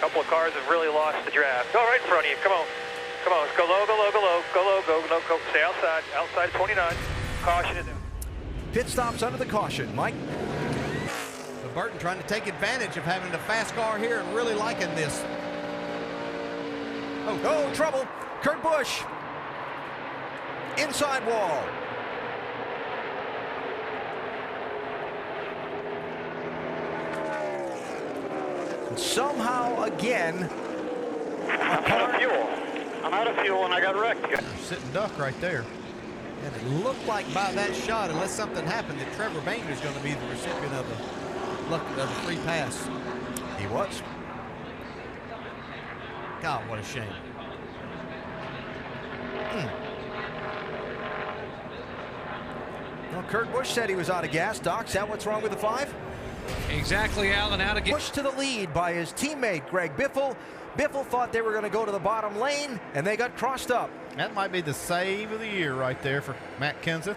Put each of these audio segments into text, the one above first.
A couple of cars have really lost the draft. Go right in front of you. Come on. Come on. Let's go low, go low, go low. Go low, go, no, go. Stay outside. Outside of 29. Caution is in. Pit stops under the caution. Mike? So Burton trying to take advantage of having the fast car here and really liking this. Oh, trouble. Kurt Busch. Inside wall. And somehow again, I'm out of fuel. I'm out of fuel and I got wrecked. Sitting duck right there. And it looked like by that shot, unless something happened, that Trevor Bain was going to be the recipient of the free pass. He was. God, what a shame. Well, Kurt Busch said he was out of gas. Doc, is that what's wrong with the 5? Exactly, Alan. Out of gas. Pushed to the lead by his teammate, Greg Biffle. Biffle thought they were going to go to the bottom lane, and they got crossed up. That might be the save of the year right there for Matt Kenseth.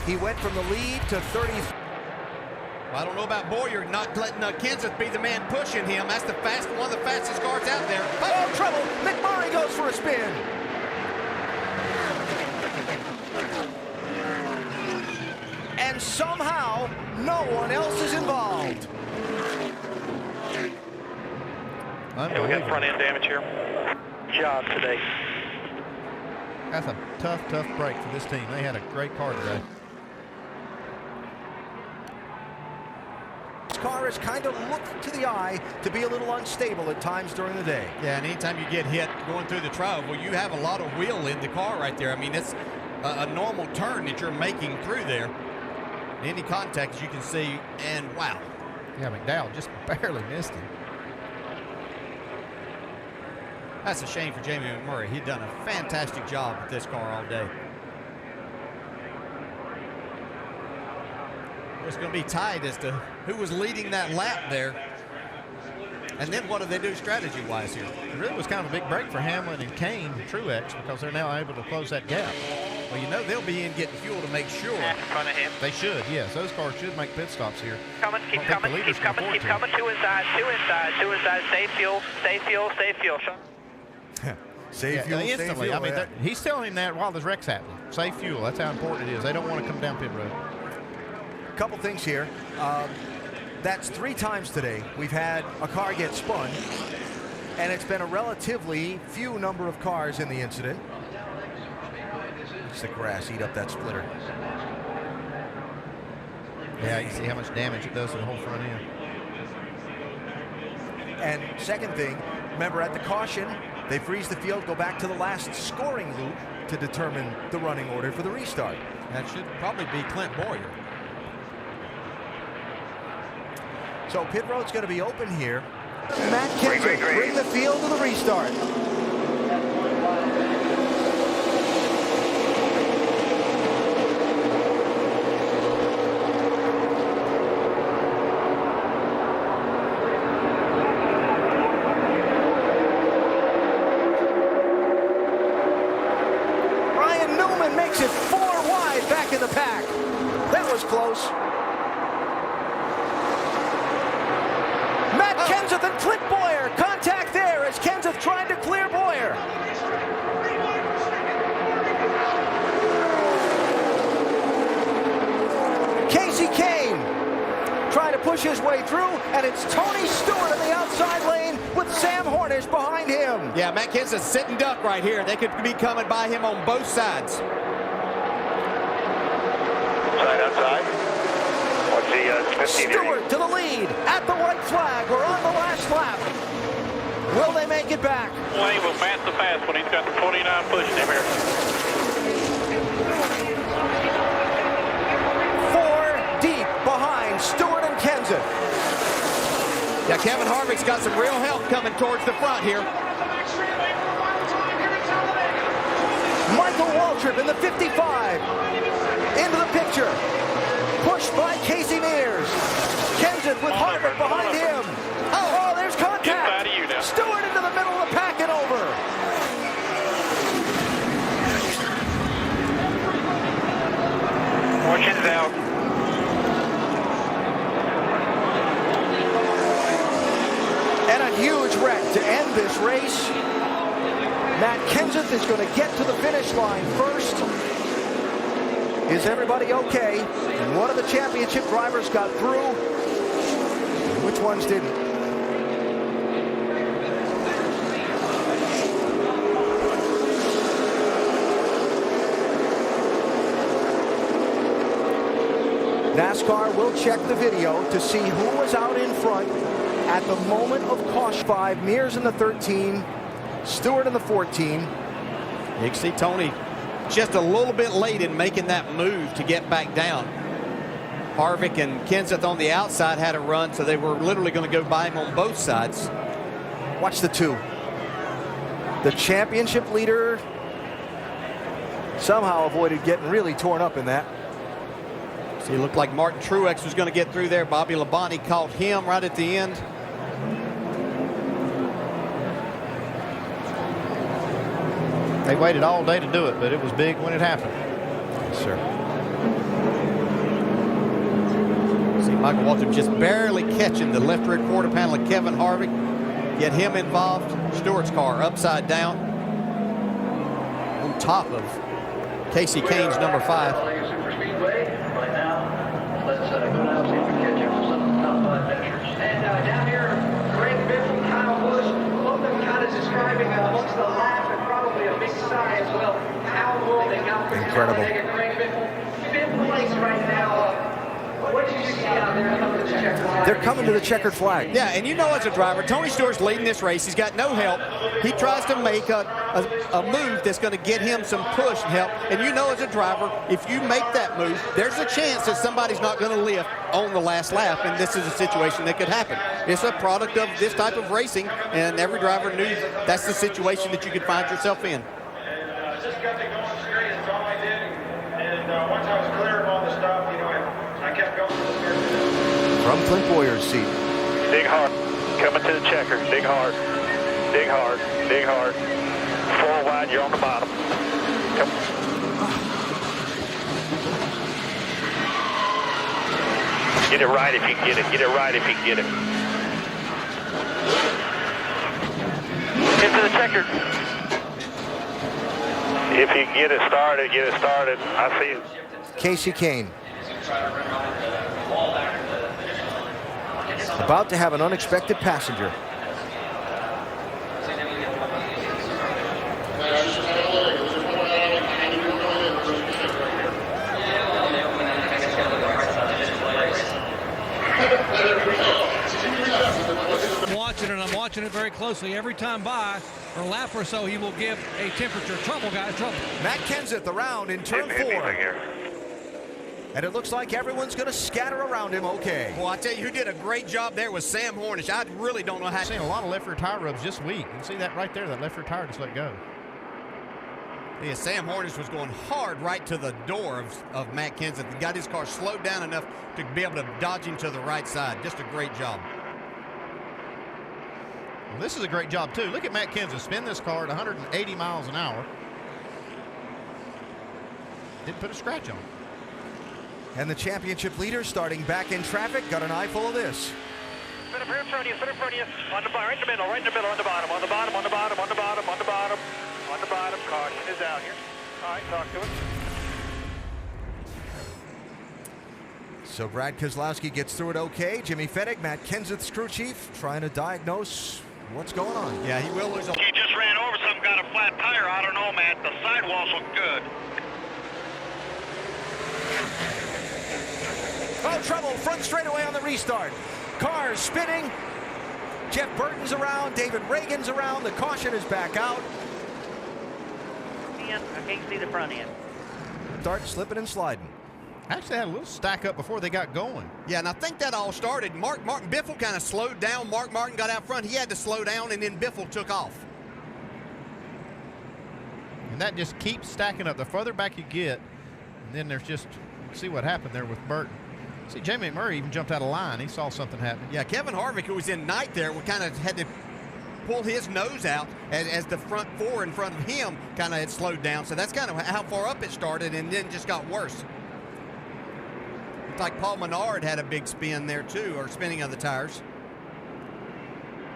He went from the lead to 30. Well, I don't know about Boyer not letting Kenseth be the man pushing him. That's one of the fastest cars out there. Oh, trouble! McMurray goes for a spin. And somehow, no one else is involved. Yeah, we got front end damage here. Job today. That's a tough break for this team. They had a great car today. This car has kind of looked to the eye to be a little unstable at times during the day. Yeah, and anytime you get hit going through the trial, well, you have a lot of wheel in the car right there. I mean, it's a normal turn that you're making through there. Any contact, as you can see, and wow. Yeah, McDowell just barely missed him. That's a shame for Jamie McMurray. He'd done a fantastic job with this car all day. It's going to be tied as to who was leading that lap there. And then what do they do strategy-wise here? It really was kind of a big break for Hamlin and Kane, Truex, because they're now able to close that gap. Well, you know they'll be in getting fuel to make sure. In front of him. They should, yes. Those cars should make pit stops here. Coming, keep coming, keep coming, keep coming. Two inside, two inside, two inside. Save fuel, save fuel, save fuel. Save fuel, instantly. save fuel. I mean, he's telling him that while this wreck's happening. Save fuel. That's how important it is. They don't want to come down pit road. A couple things here. That's 3 times today we've had a car get spun, and it's been a relatively few number of cars in the incident. Let's the grass eat up that splitter. Yeah, you see how much damage it does to the whole front end. And second thing, remember at the caution, they freeze the field, go back to the last scoring loop to determine the running order for the restart. That should probably be Clint Boyer. So pit road's going to be open here. Matt Kenseth bring the field to the restart. Ryan Newman makes it 4 wide back in the pack. That was close. Matt Kenseth and Clint Boyer. Contact there as Kenseth trying to clear Boyer. Casey Kane trying to push his way through, and it's Tony Stewart in the outside lane with Sam Hornish behind him. Yeah, Matt Kenseth sitting duck right here. They could be coming by him on both sides. Outside, outside. What's the 15 Stewart to the lead at the white flag. We're on the last lap. Will they make it back? Wayne was fast the fast when he's got the 29 pushing him here. 4 deep behind Stewart and Kenseth. Yeah, Kevin Harvick's got some real help coming towards the front here. Michael Waltrip in the 55 into the picture. Pushed by Casey Mears. Kenseth with Harvick behind him. Oh, there's contact. Stewart into the middle of the pack and over. Fortune's out. threat to end this race. Matt Kenseth is going to get to the finish line first. Is everybody okay? And one of the championship drivers got through. Which ones didn't? NASCAR will check the video to see who was out in front at the moment of caution. 5, Mears in the 13, Stewart in the 14. You can see Tony just a little bit late in making that move to get back down. Harvick and Kenseth on the outside had a run, so they were literally going to go by him on both sides. Watch the 2. The championship leader somehow avoided getting really torn up in that. See, it looked like Martin Truex was going to get through there. Bobby Labonte caught him right at the end. They waited all day to do it, but it was big when it happened. Yes, sir. See, Michael Waltrip just barely catching the left rear quarter panel of Kevin Harvick. Get him involved. Stewart's car upside down on top of Casey Kane's number 5. Down here, Greg Biffle, Kyle Busch, both of them kind of describing amongst the laugh and probably a big sigh as well. How holding out for Talladega, Greg Biffle, 5th place right now. What did you see out there coming to the checkered flag? They're coming to the checkered flag. Yeah, and you know, as a driver, Tony Stewart's leading this race. He's got no help. He tries to make a move that's going to get him some push and help. And you know, as a driver, if you make that move, there's a chance that somebody's not going to lift on the last lap, and this is a situation that could happen. It's a product of this type of racing, and every driver knew that's the situation that you could find yourself in. Just got to going straight, that's all I did. And once I was clear of all the stuff, you know, I kept going. From Clint Boyer's seat. Dig hard. Coming to the checker. Dig hard. Dig hard. Dig hard. 4 wide, you're on the bottom. Come. Get it right if you can get it. Get it right if you can get it. Into the checker. If you can get it started, get it started. I see it. Casey Kane. About to have an unexpected passenger. I'm watching it very closely. Every time by, or lap or so, he will give a temperature. Trouble, guys, trouble. Matt Kenseth around in turn 4. And it looks like everyone's going to scatter around him okay. Well, I tell you, who did a great job there was Sam Hornish. I really don't know how. I've seen a lot of left rear tire rubs this week. You can see that right there, that left rear tire just let go. Yeah, Sam Hornish was going hard right to the door of Matt Kenseth and got his car slowed down enough to be able to dodge him to the right side. Just a great job. Well, this is a great job, too. Look at Matt Kenseth spin this car at 180 miles an hour. Didn't put a scratch on it. And the championship leader starting back in traffic got an eyeful of this. Spin up here in front of you, spin in front of you. On the right in the middle, right in the middle, on the bottom, on the bottom, on the bottom, on the bottom, on the bottom, on the bottom. Caution is out here. All right, talk to us. So Brad Keselowski gets through it okay. Jimmy Fennig, Matt Kenseth's crew chief, trying to diagnose what's going on. Yeah, he will lose a... He just ran over something, got a flat tire. I don't know, Matt. The sidewalls look good. Oh, trouble, front straightaway on the restart. Cars spinning. Jeff Burton's around, David Reagan's around. The caution is back out. I can't see the front end. Start slipping and sliding. Actually had a little stack up before they got going. Yeah, and I think that all started. Martin Biffle kind of slowed down. Mark Martin got out front. He had to slow down, and then Biffle took off. And that just keeps stacking up. The further back you get, and then there's just, see what happened there with Burton. See, Jamie McMurray even jumped out of line. He saw something happen. Yeah, Kevin Harvick, who was in ninth there, kind of had to pull his nose out as the front 4 in front of him kind of had slowed down. So that's kind of how far up it started, and then just got worse. Looked like Paul Menard had a big spin there too, or spinning of the tires.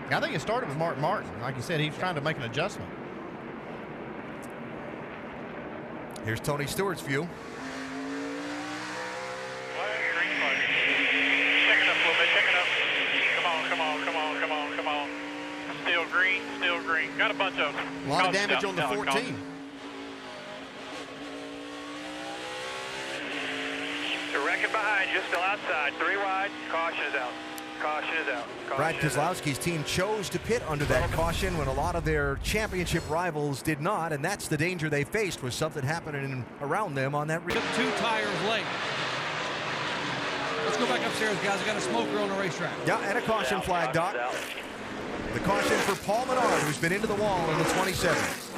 I think it started with Martin. Like you said, he was trying to make an adjustment. Here's Tony Stewart's view. Check it up a little bit, check it up. Come on. Still green. Got a bunch of them. A lot of damage on the 14. The wrecking behind you, still outside. 3 wide, caution is out. Brad Keselowski's team chose to pit under that caution when a lot of their championship rivals did not, and that's the danger they faced, was something happening around them on that. Took 2 tires late. Let's go back upstairs, guys. I got a smoker on the racetrack. Yeah, and a caution flag, Doc. The caution for Paul Menard, who's been into the wall in the 27th.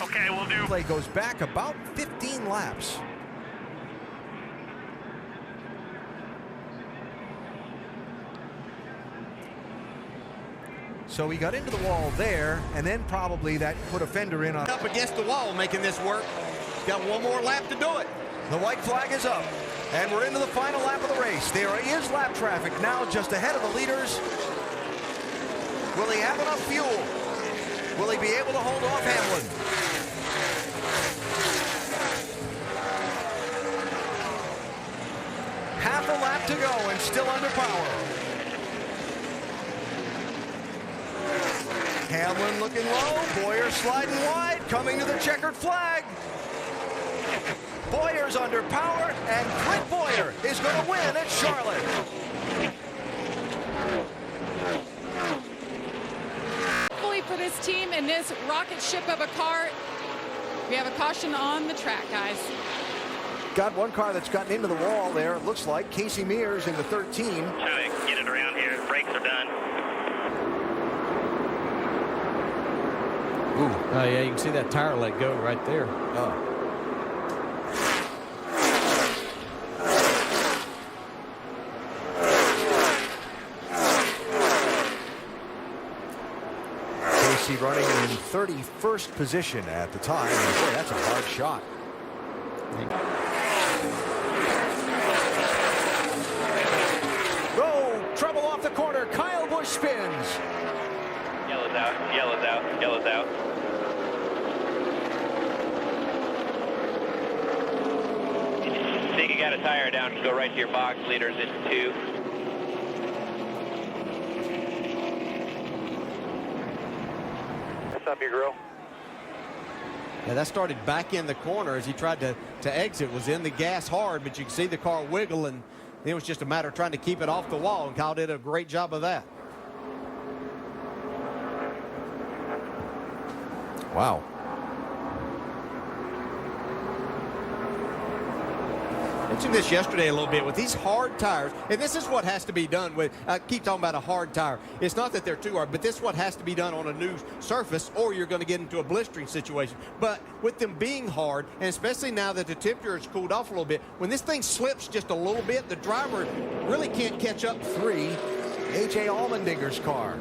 Okay, we'll do. Play goes back about 15 laps. So he got into the wall there, and then probably that put a fender in on. Up against the wall making this work. Got one more lap to do it. The white flag is up, and we're into the final lap of the race. There is lap traffic now just ahead of the leaders. Will he have enough fuel? Will he be able to hold off Hamlin? Half a lap to go and still under power. Hamlin looking low. Bowyer sliding wide, coming to the checkered flag. Bowyer's under power, and Clint Bowyer is going to win at Charlotte. Hopefully for this team and this rocket ship of a car, we have a caution on the track, guys. Got one car that's gotten into the wall there, it looks like. Casey Mears in the 13. Trying to get it around here. The brakes are done. Ooh. Oh, yeah, you can see that tire let go right there. Oh. Casey running in 31st position at the time. And boy, that's a hard shot. Go! Trouble off the corner. Kyle Busch spins. Yellow's out. Think you got a tire down, just go right to your box, leaders into 2. What's up, your girl? Yeah, that started back in the corner as he tried to exit. Was in the gas hard, but you can see the car wiggle, and it was just a matter of trying to keep it off the wall, and Kyle did a great job of that. Wow. Mentioned this yesterday a little bit with these hard tires, and this is what has to be done with. I keep talking about a hard tire. It's not that they're too hard, but this is what has to be done on a new surface, or you're going to get into a blistering situation. But with them being hard, and especially now that the temperature has cooled off a little bit, when this thing slips just a little bit, the driver really can't catch up. 3, A.J. Allmendinger's car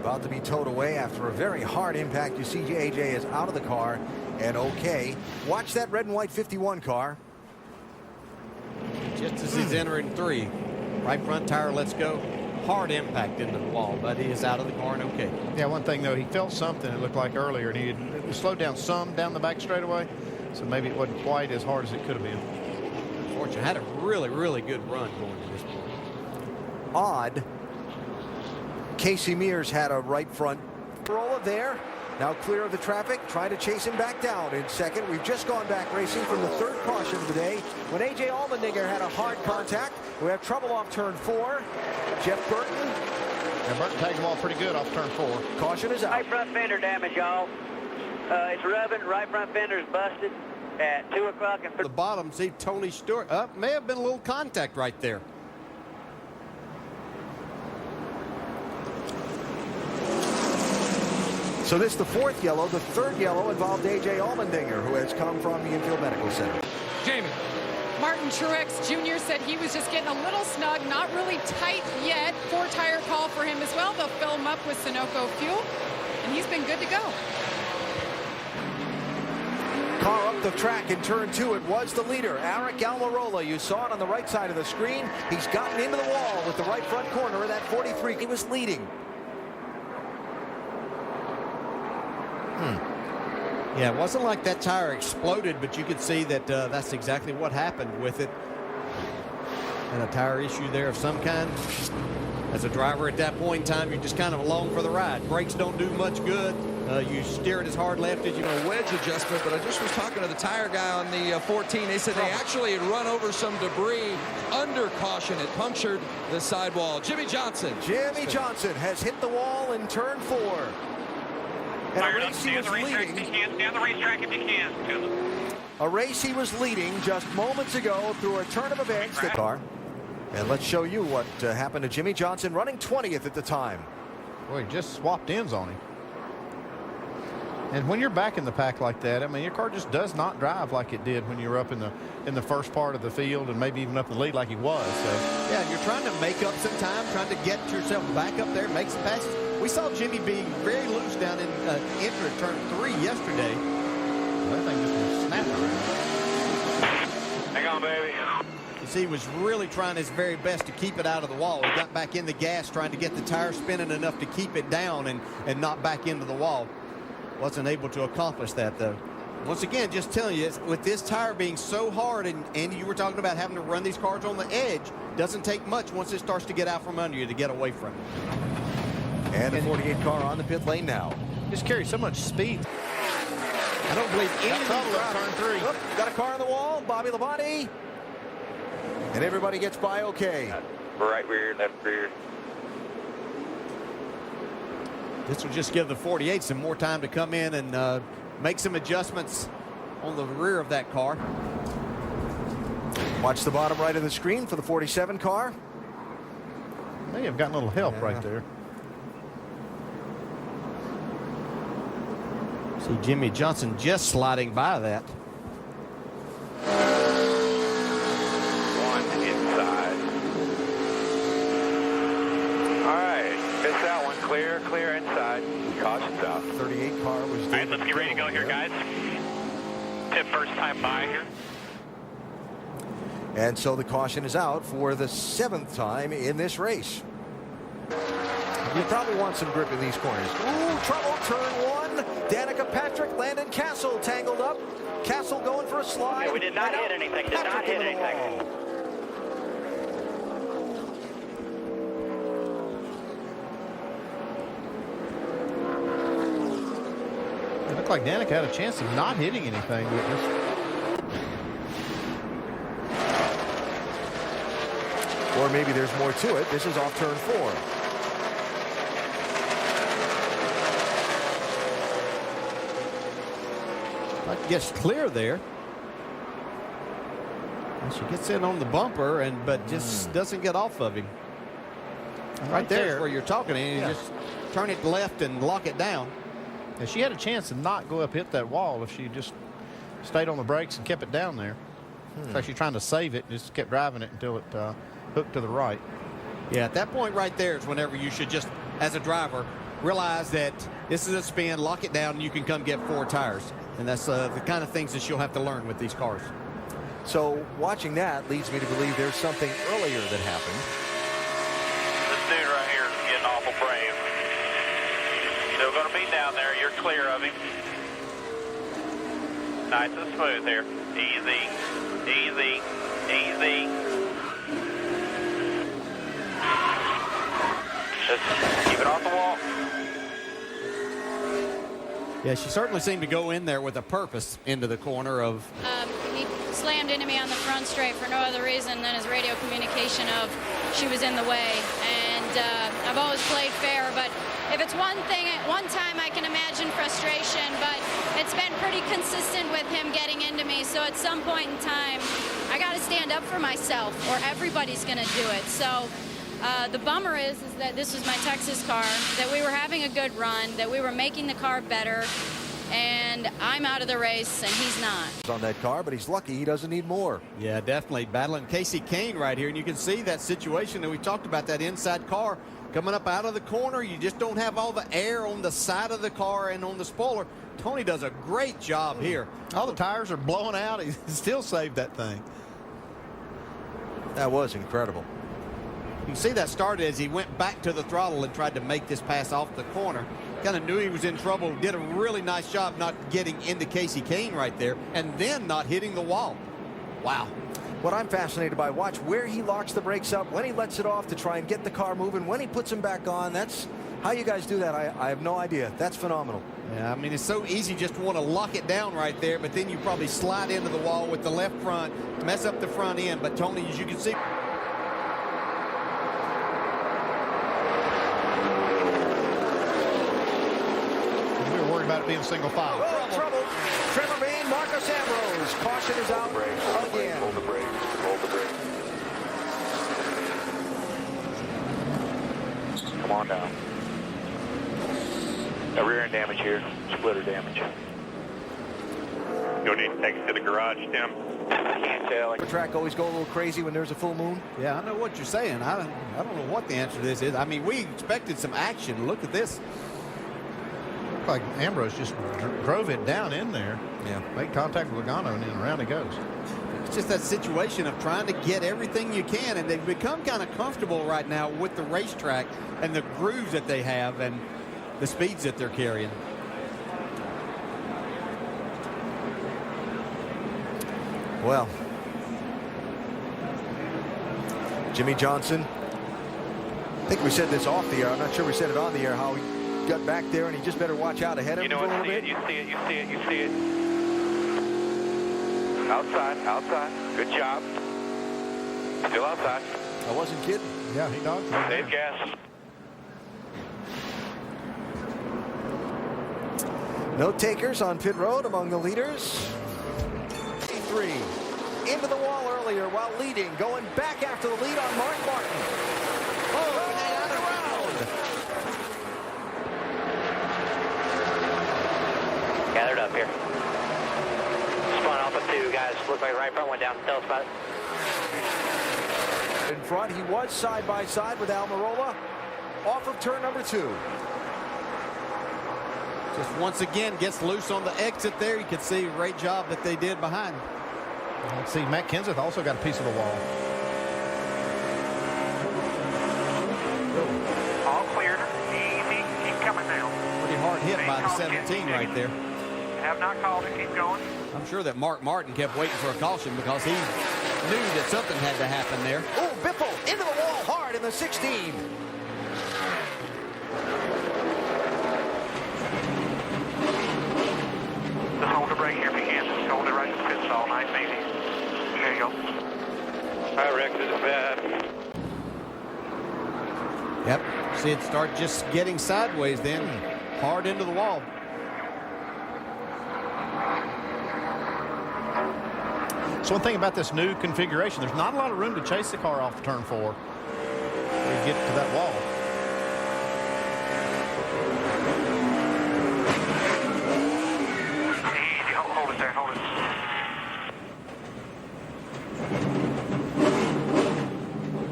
about to be towed away after a very hard impact. You see A.J. is out of the car and okay. Watch that red and white 51 car. Just as he's entering 3, right front tire lets go. Hard impact into the wall, but he is out of the car and okay. Yeah, one thing though, he felt something it looked like earlier, and he had slowed down some down the back straightaway, so maybe it wasn't quite as hard as it could have been. Fortune had a really, really good run going to this point. Odd. Casey Mears had a right front roller there. Now clear of the traffic, trying to chase him back down in second. We've just gone back racing from the 3rd caution of the day when A.J. Allmendinger had a hard contact. We have trouble off turn 4. Jeff Burton. And Burton tagged him off pretty good off turn 4. Caution is out. Right front fender damage, y'all. It's rubbing. Right front fender is busted at 2 o'clock. And The bottom, see Tony Stewart. May have been a little contact right there. So this is the 4th yellow. The 3rd yellow involved A.J. Allmendinger, who has come from the Infield Medical Center. Jamie. Martin Truex Jr. said he was just getting a little snug, not really tight yet. 4-tire call for him as well. They'll fill him up with Sunoco fuel, and he's been good to go. car up the track in turn 2. It was the leader, Eric Almirola. You saw it on the right side of the screen. He's gotten into the wall with the right front corner of that 43. He was leading. Yeah, it wasn't like that tire exploded, but you could see that that's exactly what happened with it. And a tire issue there of some kind. As a driver at that point in time, you're just kind of along for the ride. Brakes don't do much good. You steer it as hard left as you can. A wedge adjustment, but I just was talking to the tire guy on the 14. They said they actually had run over some debris under caution. It punctured the sidewall. Jimmy Johnson. Jimmy Johnson has hit the wall in turn 4. And a race he was leading. Stay on the racetrack if you can. A race he was leading just moments ago through a turn of events. The car. And let's show you what happened to Jimmy Johnson, running 20th at the time. Boy, he just swapped ends on him. And when you're back in the pack like that, I mean, your car just does not drive like it did when you were up in the first part of the field and maybe even up the lead like he was. So. Yeah, you're trying to make up some time, trying to get yourself back up there, make some passes. We saw Jimmy being very loose down in enter turn 3 yesterday. That thing just went snapping around. Hang on, baby. You see, he was really trying his very best to keep it out of the wall. He got back in the gas, trying to get the tire spinning enough to keep it down and not back into the wall. Wasn't able to accomplish that, though. Once again, just telling you, with this tire being so hard, and Andy, you were talking about having to run these cars on the edge, doesn't take much once it starts to get out from under you to get away from it. And the 48 car on the pit lane now. Just carries so much speed. I don't believe any of them turn 3. Oh, got a car on the wall. Bobby Labonte. And everybody gets by okay. Right rear, left rear. This will just give the 48 some more time to come in and make some adjustments on the rear of that car. Watch the bottom right of the screen for the 47 car. May have gotten a little help right there. See Jimmy Johnson just sliding by that. One inside. All right, miss that one. Clear, clear inside. Caution's out. 38 car was. All right, let's get ready to go here, guys. Pit first time by here. And so the caution is out for the 7th time in this race. You probably want some grip in these corners. Ooh, trouble, turn 1. Danica Patrick, Landon Castle tangled up. Castle going for a slide. Yeah, we did not hit anything. Did not hit anything. It looked like Danica had a chance of not hitting anything with this. Or maybe there's more to it. This is off turn 4. Gets clear there. And she gets in on the bumper, but just doesn't get off of him. Right there is where you're talking, and you just turn it left and lock it down. And she had a chance to not go up hit that wall if she just stayed on the brakes and kept it down there. It's like she's trying to save it and just kept driving it until it hooked to the right. Yeah, at that point right there is whenever you should just, as a driver, realize that this is a spin, lock it down, and you can come get 4 tires. And that's the kind of things that she'll have to learn with these cars. So watching that leads me to believe there's something earlier that happened. This dude right here is getting awful brave. Still going to be down there. You're clear of him. Nice and smooth here. Easy, easy, easy. Just keep it off the wall. Yeah, she certainly seemed to go in there with a purpose into the corner of... He slammed into me on the front straight for no other reason than his radio communication of she was in the way. And I've always played fair, but if it's one time I can imagine frustration, but it's been pretty consistent with him getting into me. So at some point in time, I got to stand up for myself or everybody's going to do it. So the bummer is that this was my Texas car, that we were having a good run, that we were making the car better, and I'm out of the race and he's not. On that car, but he's lucky he doesn't need more. Yeah, definitely battling Casey Kane right here, and you can see that situation that we talked about, that inside car coming up out of the corner. You just don't have all the air on the side of the car and on the spoiler. Tony does a great job here. All the tires are blowing out. He still saved that thing. That was incredible. You can see that started as he went back to the throttle and tried to make this pass off the corner. Kind of knew he was in trouble. Did a really nice job not getting into Casey Kane right there and then not hitting the wall. Wow. What I'm fascinated by, watch where he locks the brakes up, when he lets it off to try and get the car moving, when he puts them back on. That's how you guys do that. I have no idea. That's phenomenal. Yeah, I mean, it's so easy just to want to lock it down right there, but then you probably slide into the wall with the left front, mess up the front end. But Tony, as you can see, about it being single file. Oh, trouble. Trevor Bayne, Marcus Ambrose. Caution is out again. Hold the brakes. Hold the brakes. Come on down. A rear end damage here. Splitter damage. You'll need to take it to the garage, Tim. I can't tell. The track always go a little crazy when there's a full moon. Yeah, I know what you're saying. I don't know what the answer to this is. I mean, we expected some action. Look at this. Like Ambrose just drove it down in there. Yeah. Made contact with Logano, and then around it goes. It's just that situation of trying to get everything you can, and they've become kind of comfortable right now with the racetrack and the grooves that they have and the speeds that they're carrying. Well, Jimmy Johnson, I think we said this off the air. I'm not sure we said it on the air, how he got back there, and he just better watch out ahead of him a little bit. You see it. Outside. Good job. Still outside. I wasn't kidding. Yeah, he dogged it. Save gas. No takers on pit road among the leaders. 3 into the wall earlier while leading, going back after the lead on Mark Martin. Gathered up here. Spun off of 2 guys. Look like right front went down. Tell us about it. In front, he was side by side with Almirola off of turn number 2. Just once again gets loose on the exit there. You can see a great job that they did behind. Let's see, Matt Kenseth also got a piece of the wall. All cleared. Easy. Keep coming now. Pretty hard hit by the 17 right there. Have not called it. Keep going. I'm sure that Mark Martin kept waiting for a caution because he knew that something had to happen there. Oh, Biffle into the wall hard in the 16. Just hold the brake here if you can. Just hold it right to the pit stall. Nice and easy. There you go. All right, Rex, this is bad. Yep. See it start just getting sideways then. Hard into the wall. So one thing about this new configuration, there's not a lot of room to chase the car off turn 4 when you get to that wall. Easy. Hold it there. Hold it.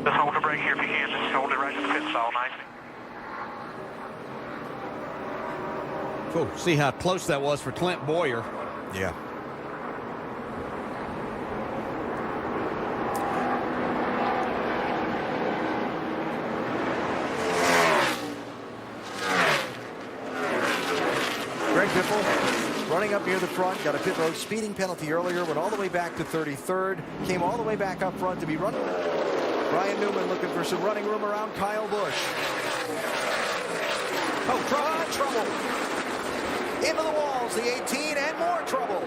Just hold the brake here if you can. Just hold it right to the pit stall. Nice. Cool. See how close that was for Clint Boyer. Yeah. Greg Biffle running up near the front, got a pit road speeding penalty earlier, went all the way back to 33rd, came all the way back up front to be run. Ryan Newman looking for some running room around Kyle Busch. Oh, trouble. Into the walls, the 18, and more trouble.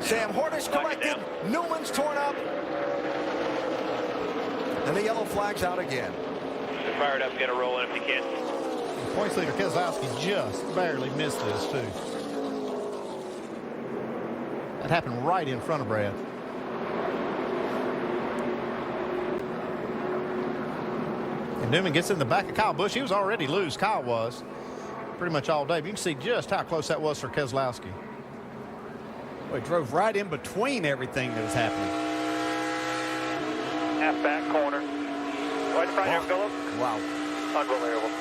Sam Hornish collected, Newman's torn up. And the yellow flag's out again. Fire it up and get a roll in if you can. Points leader Keselowski just barely missed this, too. That happened right in front of Brad. And Newman gets in the back of Kyle Busch. He was already loose, Kyle was. pretty much all day. But you can see just how close that was for Keselowski. Well, he drove right in between everything that was happening. Half back corner. Right in front of you, Philip. Wow. Unbelievable.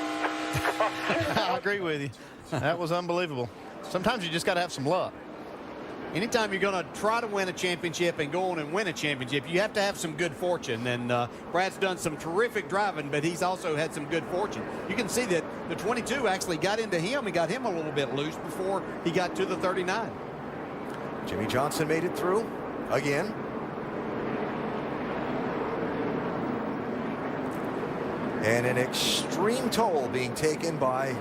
I agree with you. That was unbelievable. Sometimes you just got to have some luck. Anytime you're going to try to win a championship and go on and win a championship, you have to have some good fortune. And Brad's done some terrific driving, but he's also had some good fortune. You can see that the 22 actually got into him and got him a little bit loose before he got to the 39. Jimmie Johnson made it through again. And an extreme toll being taken by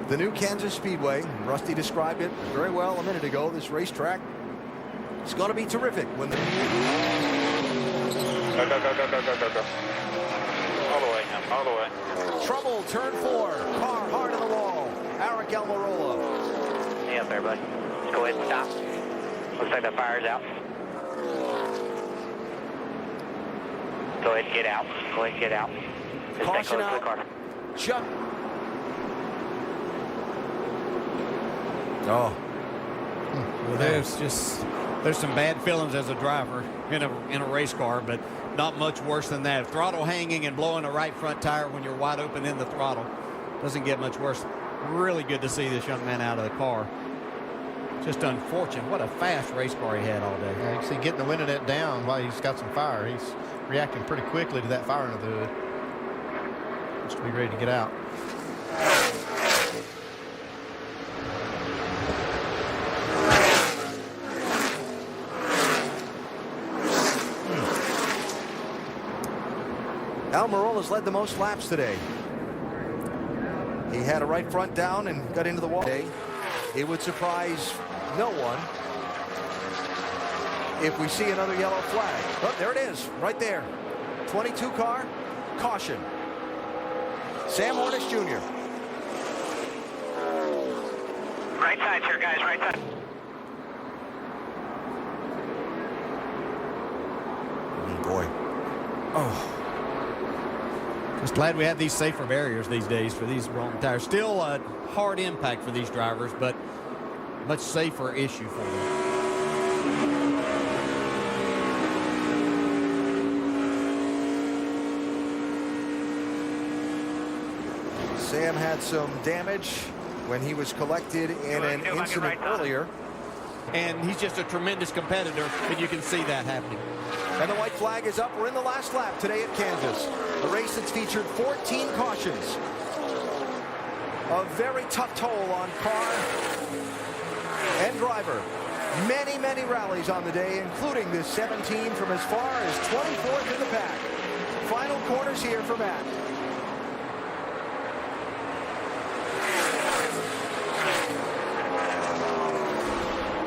the new Kansas Speedway. Rusty described it very well a minute ago. This racetrack is going to be terrific when the... Go. All the way. Trouble, turn 4. Car hard in the wall. Eric Almirola. Hey up there, buddy. Let's go ahead and stop. Looks like the fire's out. Go ahead and get out. Go ahead and get out. Just stay Caution close to the out. car. Chuck. Oh. Well, there's some bad feelings as a driver in a race car, but not much worse than that. Throttle hanging and blowing a right front tire when you're wide open in the throttle doesn't get much worse. Really good to see this young man out of the car. Just unfortunate. What a fast race car he had all day. Yeah, you can see getting the wind of that down while he's got some fire. He's reacting pretty quickly to that fire under the hood. Just to be ready to get out. Almirola's led the most laps today. He had a right front down and got into the wall. It would surprise no one if we see another yellow flag. Oh, there it is, right there. 22 car, caution. Sam Hornish Jr. Right side here, guys, right side. Boy. Oh. Just glad we have these safer barriers these days for these wrong tires. Still a hard impact for these drivers, but much safer issue for them. Sam had some damage when he was collected in an incident earlier. And he's just a tremendous competitor, and you can see that happening. And the white flag is up. We're in the last lap today at Kansas. A race that's featured 14 cautions. A very tough toll on car and driver. Many, many rallies on the day, including this 17 from as far as 24th in the pack. Final corners here for Matt.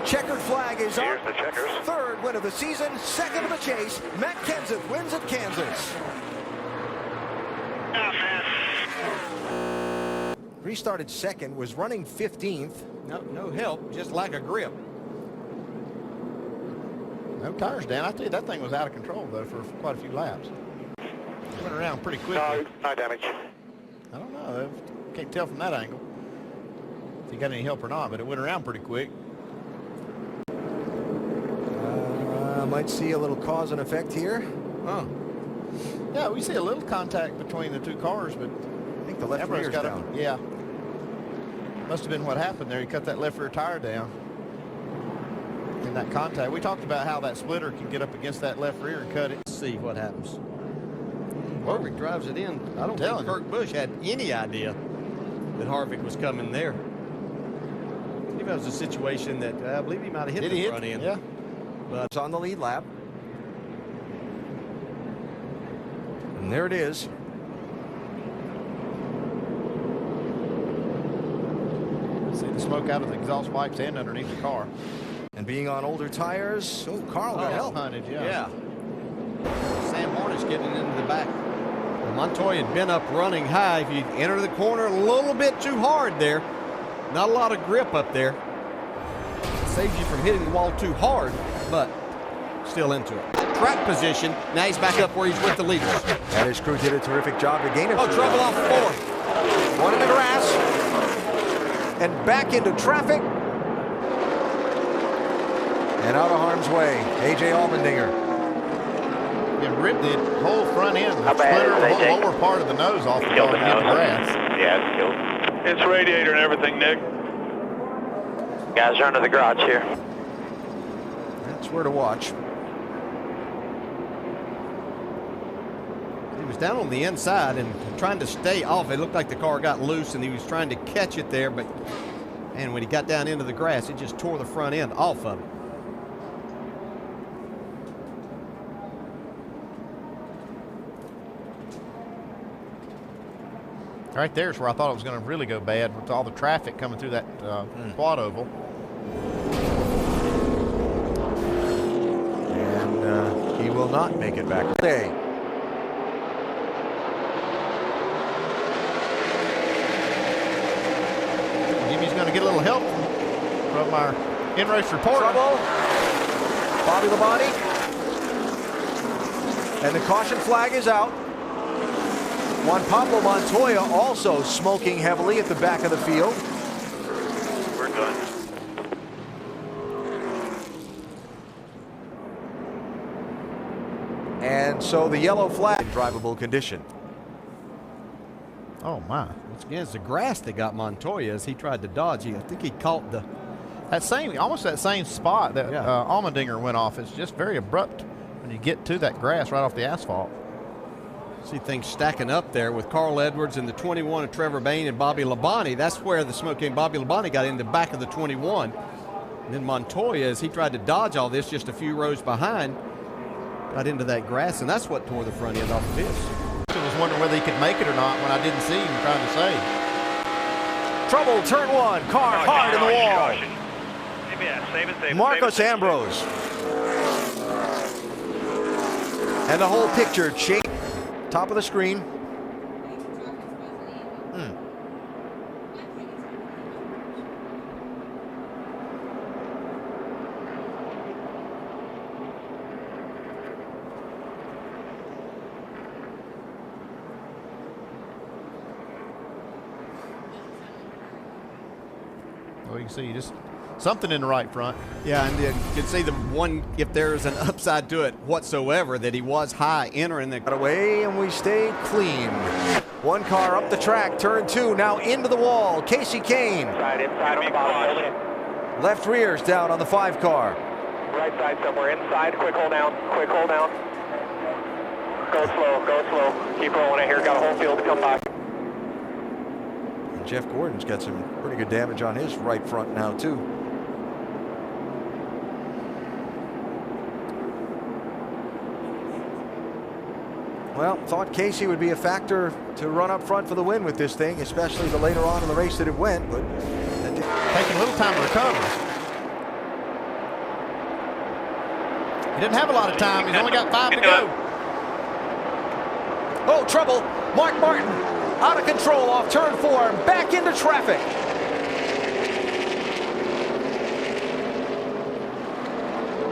Checkered flag is up. Here's the checkers. Third win of the season, second of the chase. Matt Kenseth wins at Kansas. Restarted second, was running 15th. No help, just lack of grip. No tires down. I tell you, that thing was out of control, though, for quite a few laps. It went around pretty quickly. No damage. I don't know. Can't tell from that angle if he got any help or not, but it went around pretty quick. Might see a little cause and effect here. Huh. Yeah, we see a little contact between the two cars, but I think the left rear's down. Yeah. Must have been what happened there. He cut that left rear tire down in that contact. We talked about how that splitter can get up against that left rear and cut it. Let's see what happens. Harvick drives it in. I don't think Kurt Busch had any idea that Harvick was coming there. I believe that was a situation that I believe he might have hit the front end. Yeah. But it's on the lead lap. And there it is. See the smoke out of the exhaust pipes and underneath the car. And being on older tires, Carl got help. Hunted, Yeah. Sam Hornish getting into the back. Montoya had been up running high. If you enter the corner a little bit too hard there, not a lot of grip up there. Saves you from hitting the wall too hard, but still into it. Track position. Now he's back up where he's with the leaders. And his crew did a terrific job to gain it. Oh, trouble off fourth. One in the grass. and back into traffic. And out of harm's way, A.J. Allmendinger. It ripped the whole front end, the splitter, the whole lower part of the nose off the car to get the grass. Yeah, it's killed. It's radiator and everything, Nick. Guys are under the garage here. That's where to watch. He was down on the inside and trying to stay off. It looked like the car got loose and he was trying to catch it there, but and when he got down into the grass, it just tore the front end off of it. Right there's where I thought it was going to really go bad with all the traffic coming through that quad oval. And he will not make it back today. Jimmy's going to get a little help from our in-race reporter. Trouble. Bobby Labonte. And the caution flag is out. Juan Pablo Montoya also smoking heavily at the back of the field. We're good. And so the yellow flag in drivable condition. Oh my! Once again, it's the grass that got Montoya as he tried to dodge. I think he caught almost that same spot that Allmendinger went off. It's just very abrupt when you get to that grass right off the asphalt. See things stacking up there with Carl Edwards and the 21 of Trevor Bayne and Bobby Labonte. That's where the smoking Bobby Labonte got in the back of the 21. And then Montoya, as he tried to dodge all this just a few rows behind, got into that grass, and that's what tore the front end off of his. I was wondering whether he could make it or not when I didn't see him trying to save. Trouble, turn one, car hard in the wall. Marcos Ambrose. And the whole picture changed. Top of the screen. Well, you can see just something in the right front. Yeah, and you can see the one, if there's an upside to it whatsoever, that he was high entering the... Got away, and we stayed clean. One car up the track, turn two, now into the wall. Casey Kane. Inside on the bottom. Left rear's down on the 5 car. Right side somewhere. Inside. Quick hold down. Quick hold down. Go slow. Go slow. Keep rolling it here. Got a whole field to come by. And Jeff Gordon's got some pretty good damage on his right front now, too. Well, thought Casey would be a factor to run up front for the win with this thing, especially the later on in the race that it went, but taking a little time to recover. He didn't have a lot of time. He's only got 5 to go. Oh, trouble. Mark Martin out of control off turn 4 and back into traffic.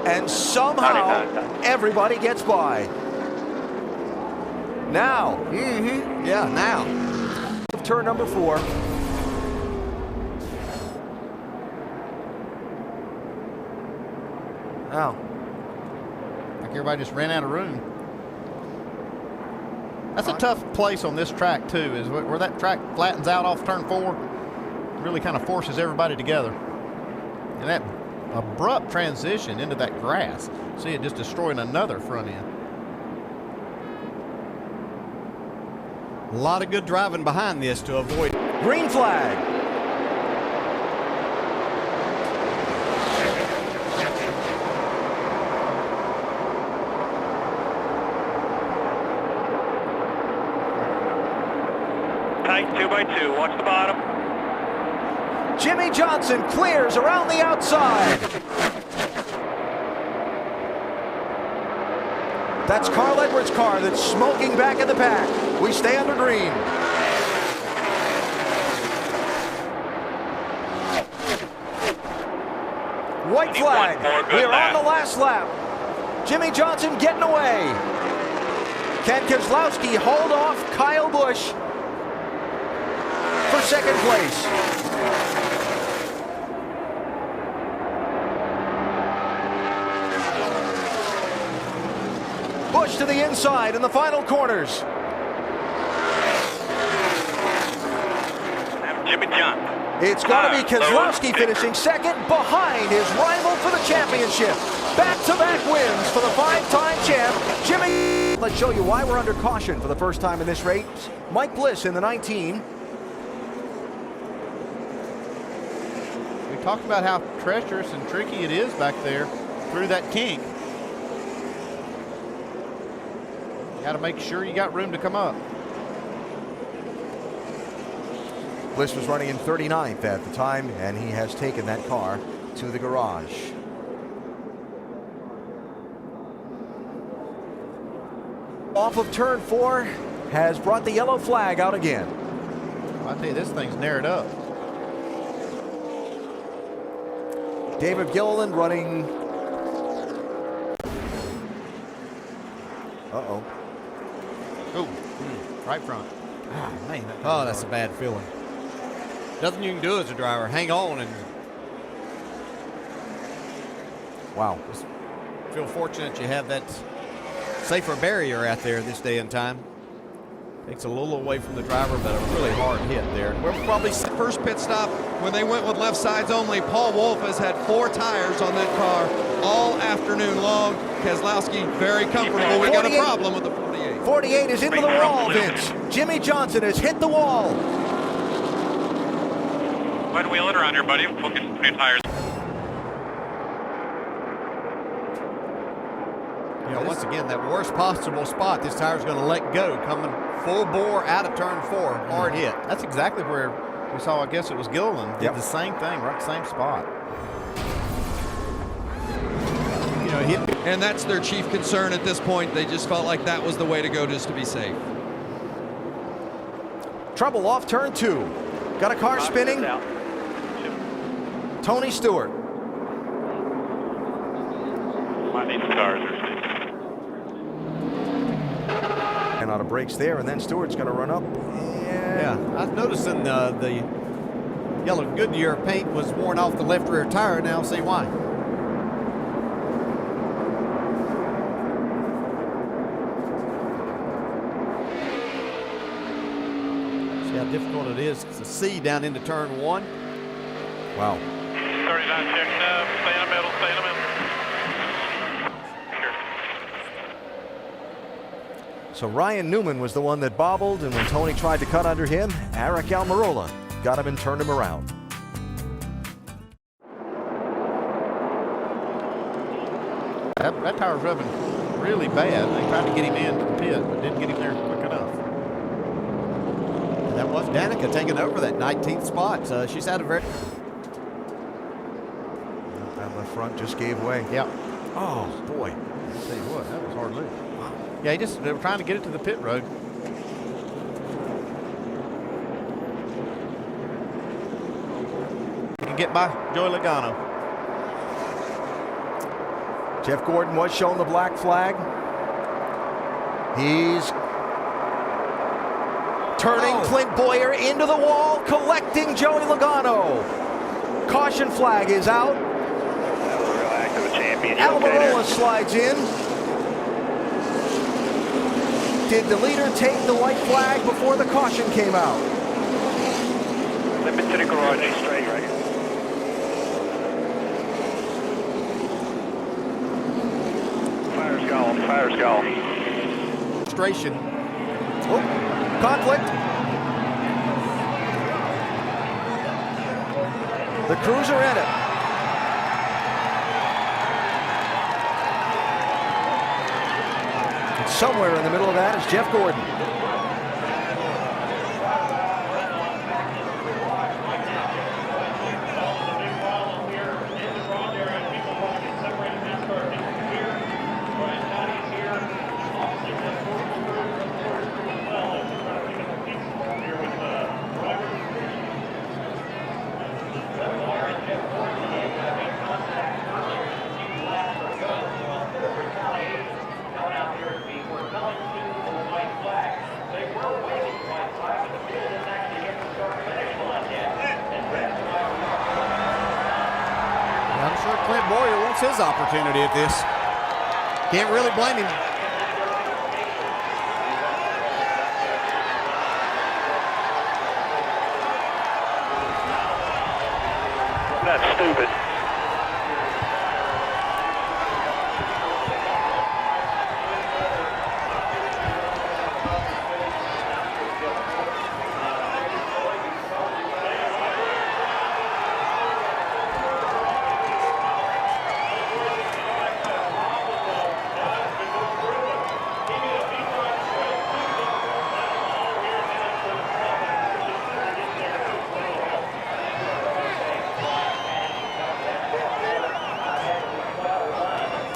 And somehow everybody gets by. Now. Yeah, now. Turn number 4. Now. Like everybody just ran out of room. That's a tough place on this track, too, is where that track flattens out off turn 4. Really kind of forces everybody together. And that abrupt transition into that grass. See it just destroying another front end. A lot of good driving behind this to avoid. Green flag. Tight 2x2. Watch the bottom. Jimmy Johnson clears around the outside. That's Carl Edwards' car that's smoking back in the pack. We stay under green. White flag. We are on the last lap. Jimmy Johnson getting away. Ken Keselowski hold off Kyle Busch for second place. to the inside in the final corners. Jimmy Johnson. It's got to be Keselowski finishing second behind his rival for the championship. Back-to-back wins for the 5-time champ, Jimmy. Let's show you why we're under caution for the first time in this race. Mike Bliss in the 19. We talked about how treacherous and tricky it is back there through that kink. You got to make sure you got room to come up. Bliss was running in 39th at the time, and he has taken that car to the garage. Off of turn 4 has brought the yellow flag out again. I tell you, this thing's narrowed up. David Gilliland running. Uh-oh. Oh, right front. Ah, man, that's a bad feeling. Nothing you can do as a driver. Hang on and. Wow. Just feel fortunate you have that safer barrier out there this day and time. Takes a little away from the driver, but a really hard hit there. We're probably first pit stop when they went with left sides only. Paul Wolf has had 4 tires on that car all afternoon long. Keselowski very comfortable. We got a problem with the 48. 48 is into the wall, Vince. Jimmy Johnson has hit the wall. Go ahead and wheel it around here, buddy. We'll get some new tires. You know, once again, that worst possible spot, this tire's going to let go, coming full bore out of turn 4. Hard hit. That's exactly where we saw, I guess it was Gilliland, did the same thing, right, same spot. You know, and that's their chief concern at this point. They just felt like that was the way to go just to be safe. Trouble off turn 2. Got a car spinning. Tony Stewart. Might need some tires or And out of brakes there, and then Stewart's going to run up. Yeah, I was noticing the yellow Goodyear paint was worn off the left rear tire. Now see why. See how difficult it is to see down into turn 1. Wow. 39 checked up. Stay in the middle. Stay in the middle. So Ryan Newman was the one that bobbled, and when Tony tried to cut under him, Eric Almirola got him and turned him around. That tire's rubbing really bad. They tried to get him into the pit, but didn't get him there quick enough. And that was Danica taking over that 19th spot. She's had a very... That left front just gave way. Yeah. Oh, boy. I'll tell you what, that was hard loop. Yeah, they were trying to get it to the pit road. You can get by Joey Logano. Jeff Gordon was shown the black flag. He's turning Clint Boyer into the wall, collecting Joey Logano. Caution flag is out. Almirola slides in. Did the leader take the white flag before the caution came out? Limit to the garage, straight right. Fire's gone, fire's gone. Frustration. Oh, conflict. The Cruiser in it. Somewhere in the middle of that is Jeff Gordon. Clint Boyer wants his opportunity at this. Can't really blame him. stupid.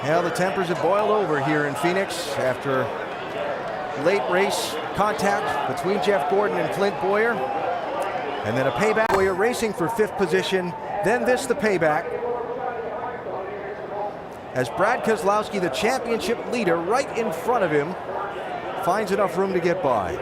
Yeah, the tempers have boiled over here in Phoenix after late race contact between Jeff Gordon and Clint Boyer. And then a payback. Boyer racing for 5th position. Then this, the payback. As Brad Keselowski, the championship leader, right in front of him, finds enough room to get by.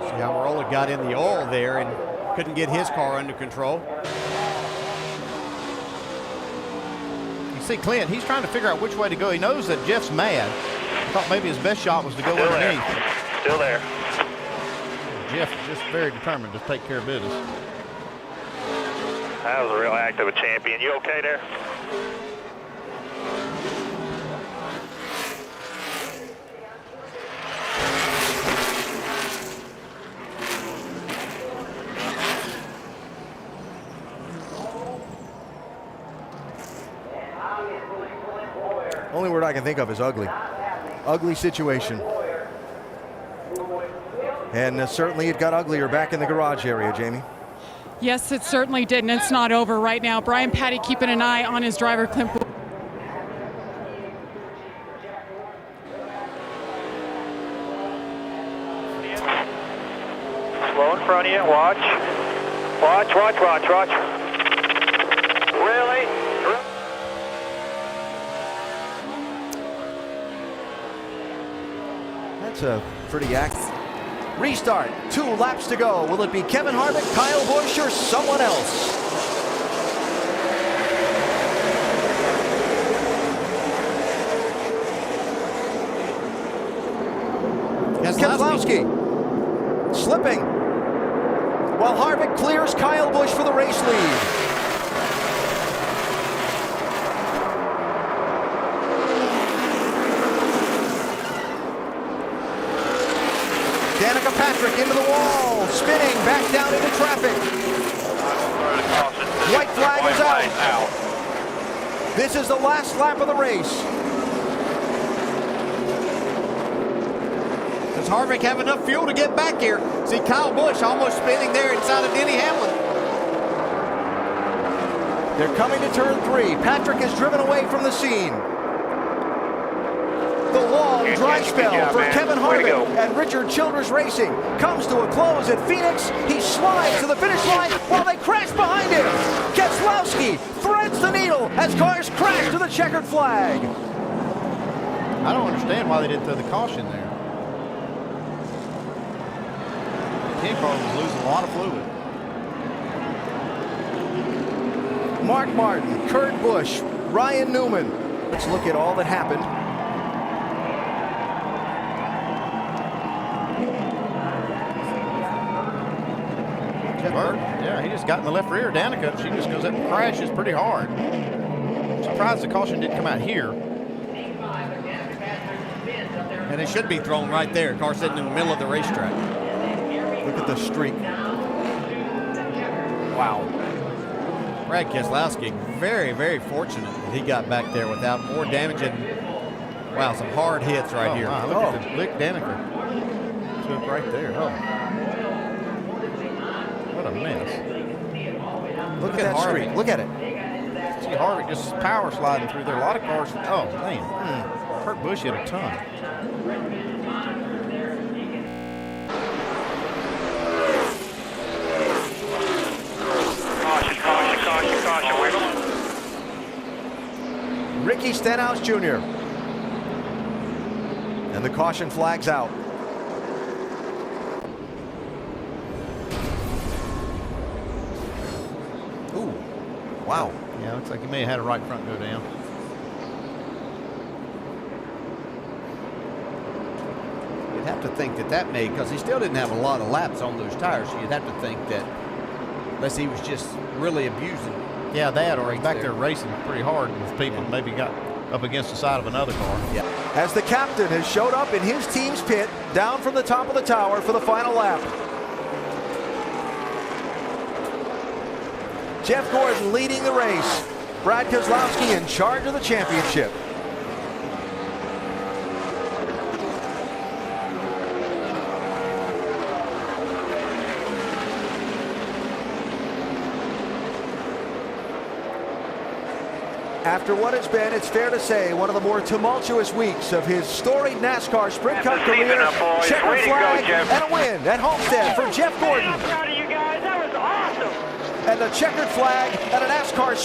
See how Almirola got in the oil there and couldn't get his car under control. You see Clint, he's trying to figure out which way to go. He knows that Jeff's mad. I thought maybe his best shot was to go underneath. Still there. Jeff is just very determined to take care of business. That was a real act of a champion. You okay there? Only word I can think of is ugly. Ugly situation. And certainly it got uglier back in the garage area, Jamie. Yes, it certainly did, and it's not over right now. Brian Patty keeping an eye on his driver, Clint. Slow in front of you. Watch. Watch, watch, watch, watch. Really? That's a pretty active. Restart, 2 laps to go. Will it be Kevin Harvick, Kyle Busch, or someone else? Keselowski slipping, while Harvick clears Kyle Busch for the race lead. Danica Patrick into the wall, spinning back down into traffic. White flag is out. This is the last lap of the race. Does Harvick have enough fuel to get back here? See Kyle Busch almost spinning there inside of Denny Hamlin. They're coming to turn 3. Patrick is driven away from the scene. The long dry spell for Kevin Harvick and Richard Childress Racing comes to a close at Phoenix. He slides to the finish line while they crash behind him. Keselowski threads the needle as cars crash to the checkered flag. I don't understand why they didn't throw the caution there. The 10 car was losing a lot of fluid. Mark Martin, Kurt Busch, Ryan Newman. Let's look at all that happened. Yeah, he just got in the left rear. Danica, she just goes up and crashes pretty hard. I'm surprised the caution didn't come out here. And it should be thrown right there. Car sitting in the middle of the racetrack. Look at the streak. Wow. Brad Keselowski, very, very fortunate that he got back there without more damage and, wow, some hard hits right here. Wow, look at the lick Danica took right there. Oh. What a mess. Look at that streak. Look at it. See Harvick just power sliding through there. A lot of cars. Oh, man. Kurt Busch hit a ton. Caution. Ricky Stenhouse Jr. And the caution flag's out. Ooh, wow. Yeah, looks like he may have had a right front go down. You'd have to think that made, because he still didn't have a lot of laps on those tires, so you'd have to think that unless he was just really abusing. Yeah, that, or he's back there racing pretty hard with people, maybe got up against the side of another car. Yeah. As the captain has showed up in his team's pit, down from the top of the tower for the final lap. Jeff Gordon leading the race. Brad Keselowski in charge of the championship. After what it's been, it's fair to say, one of the more tumultuous weeks of his storied NASCAR Sprint Cup career. Checkered flag and a win at Homestead for Jeff Gordon. I'm proud of you guys. That was awesome. And the checkered flag and a NASCAR